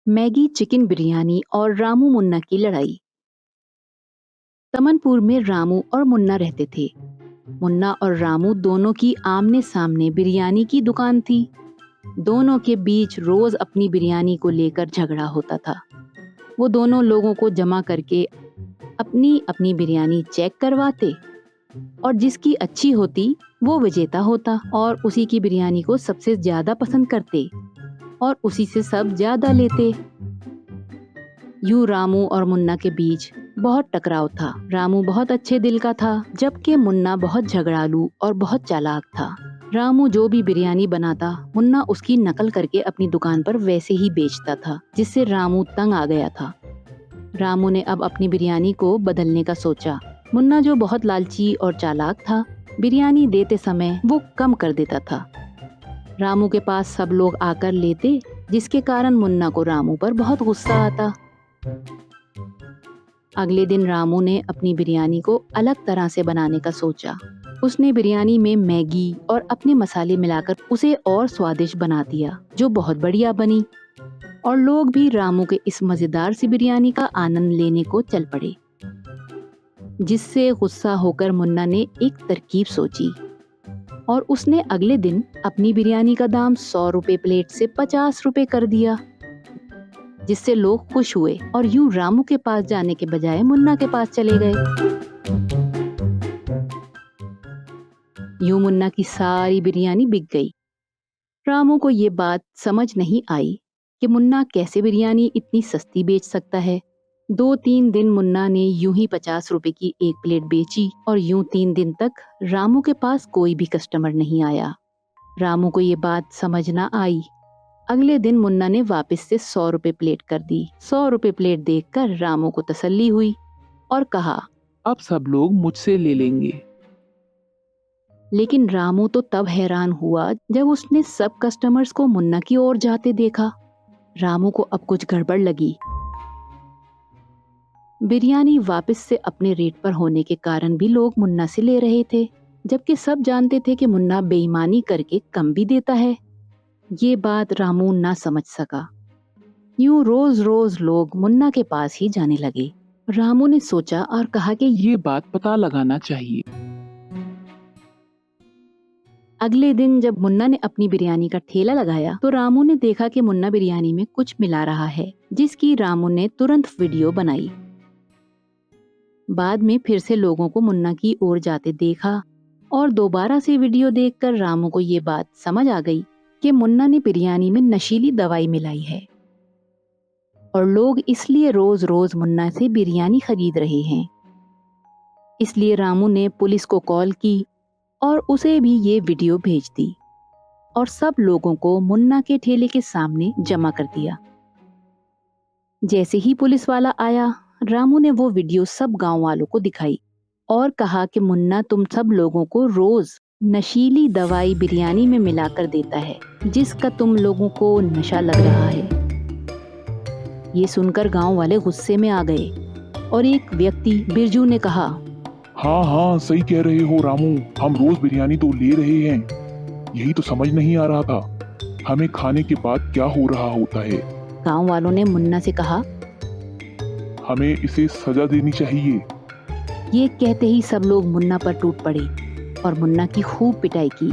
Maggi chicken biryani और रामू मुन्ना की लड़ाई। तमनपुर में रामू और मुन्ना रहते थे। मुन्ना और रामू दोनों की आमने सामने बिरयानी की दुकान थी। दोनों के बीच रोज अपनी बिरयानी को लेकर झगड़ा होता था। वो दोनों लोगों को जमा करके अपनी अपनी बिरयानी चेक करवाते और जिसकी अच्छी होती वो विजेता होता और उसी की बिरयानी को सबसे ज्यादा पसंद करते और उसी से सब ज्यादा लेते। यूं रामू और मुन्ना के बीच बहुत टकराव था। रामू बहुत अच्छे दिल का था, जबकि मुन्ना बहुत झगड़ालू और बहुत चालाक था। रामू जो भी बिरयानी बनाता, मुन्ना उसकी नकल करके अपनी दुकान पर वैसे ही बेचता था, जिससे रामू तंग आ गया था। रामू ने अब अपनी बिरयानी को बदलने का सोचा। मुन्ना जो बहुत लालची और चालाक था, बिरयानी देते समय वो कम कर देता था। रामू के पास सब लोग आकर लेते, जिसके कारण मुन्ना को रामू पर बहुत गुस्सा आता। अगले दिन रामू ने अपनी बिरयानी को अलग तरह से बनाने का सोचा। उसने बिरयानी में मैगी और अपने मसाले मिलाकर उसे और स्वादिष्ट बना दिया, जो बहुत बढ़िया बनी। और लोग भी रामू के इस मजेदार सी बिरयानी का आनंद लेने को चल पड़े। जिससे गुस्सा होकर मुन्ना ने एक तरकीब सोची और उसने अगले दिन अपनी बिरयानी का दाम 100 रुपए प्लेट से 50 रुपए कर दिया, जिससे लोग खुश हुए और यूं रामू के पास जाने के बजाय मुन्ना के पास चले गए। यूं मुन्ना की सारी बिरयानी बिक गई। रामू को ये बात समझ नहीं आई कि मुन्ना कैसे बिरयानी इतनी सस्ती बेच सकता है। 2-3 दिन मुन्ना ने यूं ही 50 रुपए की एक प्लेट बेची और यूं 3 दिन तक रामू के पास कोई भी कस्टमर नहीं आया। रामू को ये बात समझ ना आई। अगले दिन मुन्ना ने वापस से 100 रुपए प्लेट कर दी। 100 रुपए प्लेट देखकर रामू को तसल्ली हुई और कहा, अब सब लोग मुझसे ले लेंगे। लेकिन रामू तो तब हैरान हुआ जब उसने सब कस्टमर्स को मुन्ना की ओर जाते देखा। रामू को अब कुछ गड़बड़ लगी। बिरयानी वापस से अपने रेट पर होने के कारण भी लोग मुन्ना से ले रहे थे, जबकि सब जानते थे कि मुन्ना बेईमानी करके कम भी देता है। ये बात रामू ना समझ सका। यूं रोज रोज लोग मुन्ना के पास ही जाने लगे। रामू ने सोचा और कहा कि ये बात पता लगाना चाहिए। अगले दिन जब मुन्ना ने अपनी बिरयानी का ठेला लगाया तो रामू ने देखा कि मुन्ना बिरयानी में कुछ मिला रहा है, जिसकी रामू ने तुरंत वीडियो बनाई। बाद में फिर से लोगों को मुन्ना की ओर जाते देखा और दोबारा से वीडियो देखकर रामू को ये बात समझ आ गई कि मुन्ना ने बिरयानी में नशीली दवाई मिलाई है और लोग इसलिए रोज रोज मुन्ना से बिरयानी खरीद रहे हैं। इसलिए रामू ने पुलिस को कॉल की और उसे भी ये वीडियो भेज दी और सब लोगों को मुन्ना के ठेले के सामने जमा कर दिया। जैसे ही पुलिस वाला आया, रामू ने वो वीडियो सब गांव वालों को दिखाई और कहा कि मुन्ना तुम सब लोगों को रोज नशीली दवाई बिरयानी में मिलाकर देता है, जिसका तुम लोगों को नशा लग रहा है। ये सुनकर गांव वाले गुस्से में आ गए और एक व्यक्ति बिरजू ने कहा, हाँ हाँ सही कह रहे हो रामू, हम रोज बिरयानी तो ले रहे हैं। यही तो समझ नहीं आ रहा था हमें खाने के बाद क्या हो रहा होता है। गांव वालों ने मुन्ना से कहा, हमें इसे सजा देनी चाहिए। ये कहते ही सब लोग मुन्ना पर टूट पड़े और मुन्ना की खूब पिटाई की।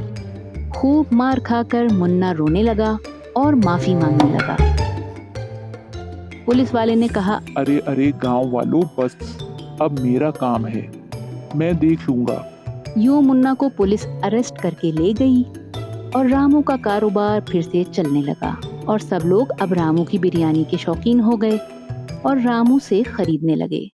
खूब मार खाकर मुन्ना रोने लगा और माफी मांगने लगा। पुलिस वाले ने कहा, अरे अरे गांव वालों, बस अब मेरा काम है, मैं देख लूंगा। यूं मुन्ना को पुलिस अरेस्ट करके ले गई और रामू का कारोबार फिर से चलने लगा और सब लोग अब रामू की बिरयानी के शौकीन हो गए और रामू से खरीदने लगे।